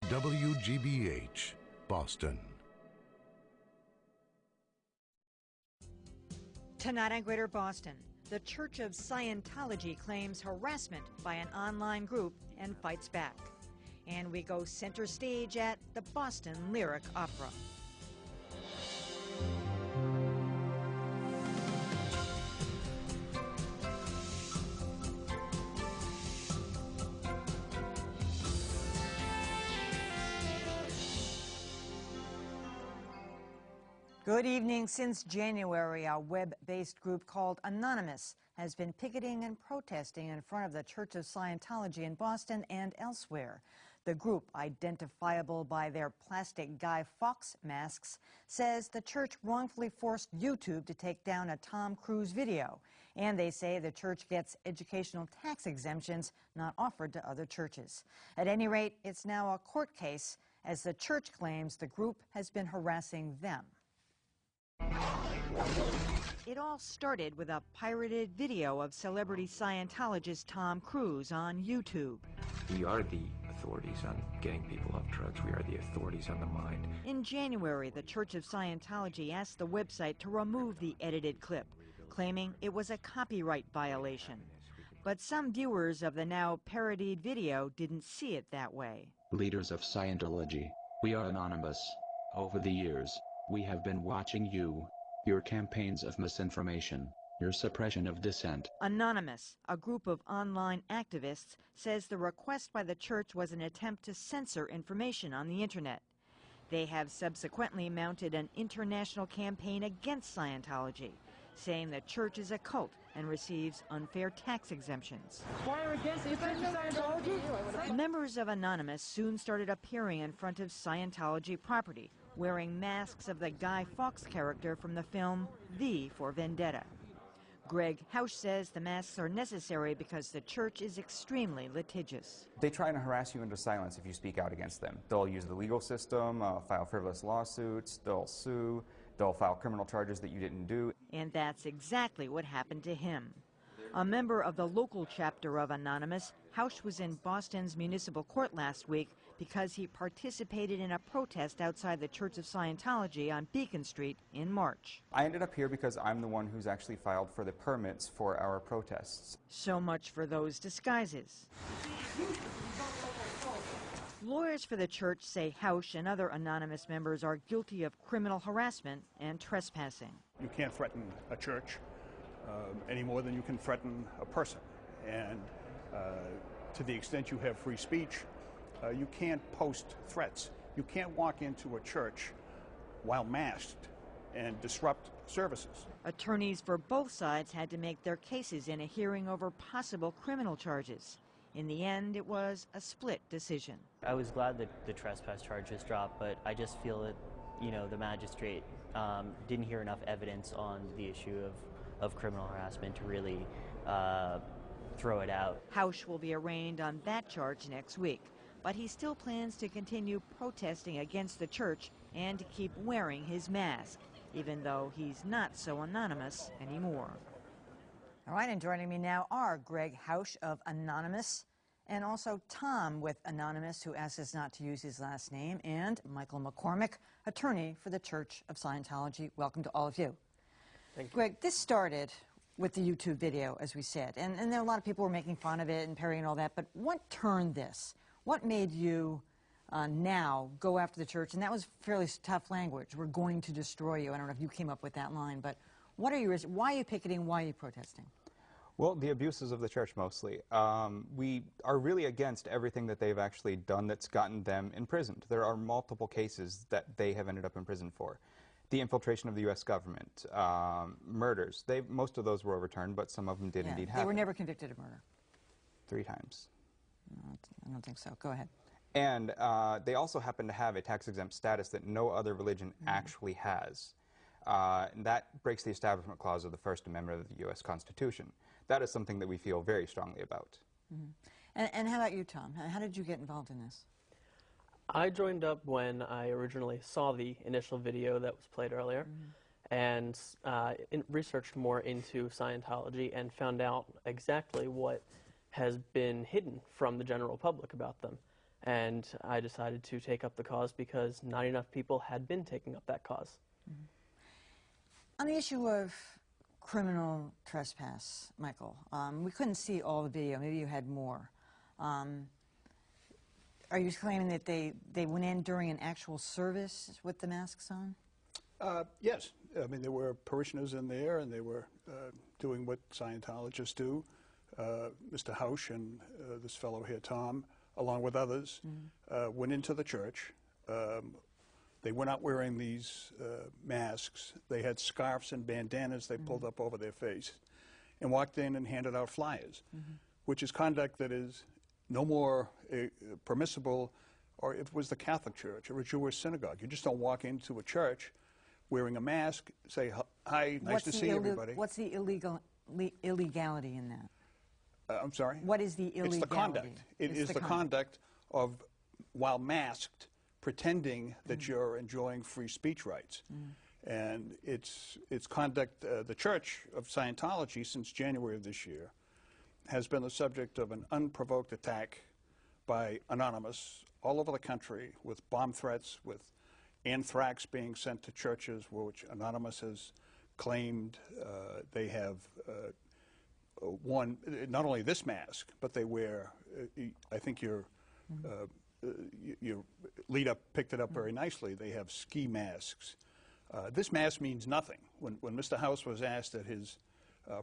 WGBH, Boston. Tonight on Greater Boston, the Church of Scientology claims harassment by an online group and fights back. And we go center stage at the Boston Lyric Opera. Good evening. Since January, a web-based group called Anonymous has been picketing and protesting in front of the Church of Scientology in Boston and elsewhere. The group, identifiable by their plastic Guy Fawkes masks, says the church wrongfully forced YouTube to take down a Tom Cruise video. And they say the church gets educational tax exemptions not offered to other churches. At any rate, it's now a court case as the church claims the group has been harassing them. It all started with a pirated video of celebrity Scientologist Tom Cruise on YouTube. We are the authorities on getting people off drugs. We are the authorities on the mind. In January, the Church of Scientology asked the website to remove the edited clip, claiming it was a copyright violation. But some viewers of the now parodied video didn't see it that way. Leaders of Scientology, we are anonymous. Over the years, we have been watching you, your campaigns of misinformation, your suppression of dissent. Anonymous, a group of online activists, says the request by the church was an attempt to censor information on the internet. They have subsequently mounted an international campaign against Scientology, saying the church is a cult and receives unfair tax exemptions. Why are against the Church of Scientology? Members of Anonymous soon started appearing in front of Scientology property, wearing masks of the Guy Fawkes character from the film V for Vendetta. Greg Hausch says the masks are necessary because the church is extremely litigious. They try to harass you into silence if you speak out against them. They'll use the legal system, file frivolous lawsuits, they'll sue, they'll file criminal charges that you didn't do. And that's exactly what happened to him. A member of the local chapter of Anonymous, Hausch was in Boston's municipal court last week because he participated in a protest outside the Church of Scientology on Beacon Street in March. I ended up here because I'm the one who's actually filed for the permits for our protests. So much for those disguises. Lawyers for the church say Hausch and other Anonymous members are guilty of criminal harassment and trespassing. You can't threaten a church any more than you can threaten a person. And to the extent you have free speech, you can't post threats. You can't walk into a church while masked and disrupt services. Attorneys for both sides had to make their cases in a hearing over possible criminal charges. In the end, it was a split decision. I was glad that the trespass charges dropped, but I just feel that, the magistrate didn't hear enough evidence on the issue of criminal harassment to really throw it out. Hausch will be arraigned on that charge next week, but he still plans to continue protesting against the church and to keep wearing his mask, even though he's not so anonymous anymore. All right, and joining me now are Greg Hausch of Anonymous and also Tom with Anonymous, who asks us not to use his last name, and Michael McCormick, attorney for the Church of Scientology. Welcome to all of you. Thank you. Greg, this started with the YouTube video, as we said, and there are a lot of people were making fun of it and parrying all that, but what turned this? What made you now go after the church? And that was fairly tough language. We're going to destroy you. I don't know if you came up with that line, but why are you picketing? Why are you protesting? Well, the abuses of the church mostly. We are really against everything that they've actually done that's gotten them imprisoned. There are multiple cases that they have ended up in prison for. The infiltration of the U.S. government, murders. Most of those were overturned, but some of them did indeed happen. They were never convicted of murder. 3 times. No, I don't think so. Go ahead. And they also happen to have a tax-exempt status that no other religion actually has. And that breaks the Establishment Clause of the First Amendment of the U.S. Constitution. That is something that we feel very strongly about. And how about you, Tom? How did you get involved in this? I joined up when I originally saw the initial video that was played earlier, and researched more into Scientology and found out exactly what has been hidden from the general public about them. And I decided to take up the cause because not enough people had been taking up that cause. On the issue of criminal trespass, Michael, we couldn't see all the video. Maybe you had more. Are you claiming that they went in during an actual service with the masks on? Yes. I mean, there were parishioners in there, and they were doing what Scientologists do. Mr. Hausch and this fellow here, Tom, along with others, went into the church. They were not wearing these masks. They had scarves and bandanas they pulled up over their face and walked in and handed out flyers, which is conduct that is no more permissible, or if it was the Catholic Church or a Jewish synagogue. You just don't walk into a church wearing a mask, say, hi, nice to see everybody. What's the illegality in that? I'm sorry? What is the illegality? It's the conduct. It is the conduct of, while masked, pretending that you're enjoying free speech rights. And it's conduct. The Church of Scientology, since January of this year, has been the subject of an unprovoked attack by Anonymous all over the country, with bomb threats, with anthrax being sent to churches, which Anonymous has claimed they have won not only this mask, but they wear, I think your lead-up picked it up very nicely, they have ski masks. This mask means nothing. When Mr. House was asked at his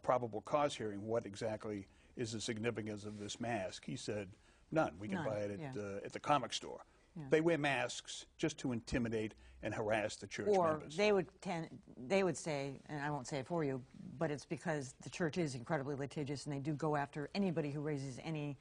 probable cause hearing what exactly is the significance of this mask, he said, none. We can buy it at the comic store. They wear masks just to intimidate and harass the church members. Or they would say, and I won't say it for you, but it's because the church is incredibly litigious and they do go after anybody who raises any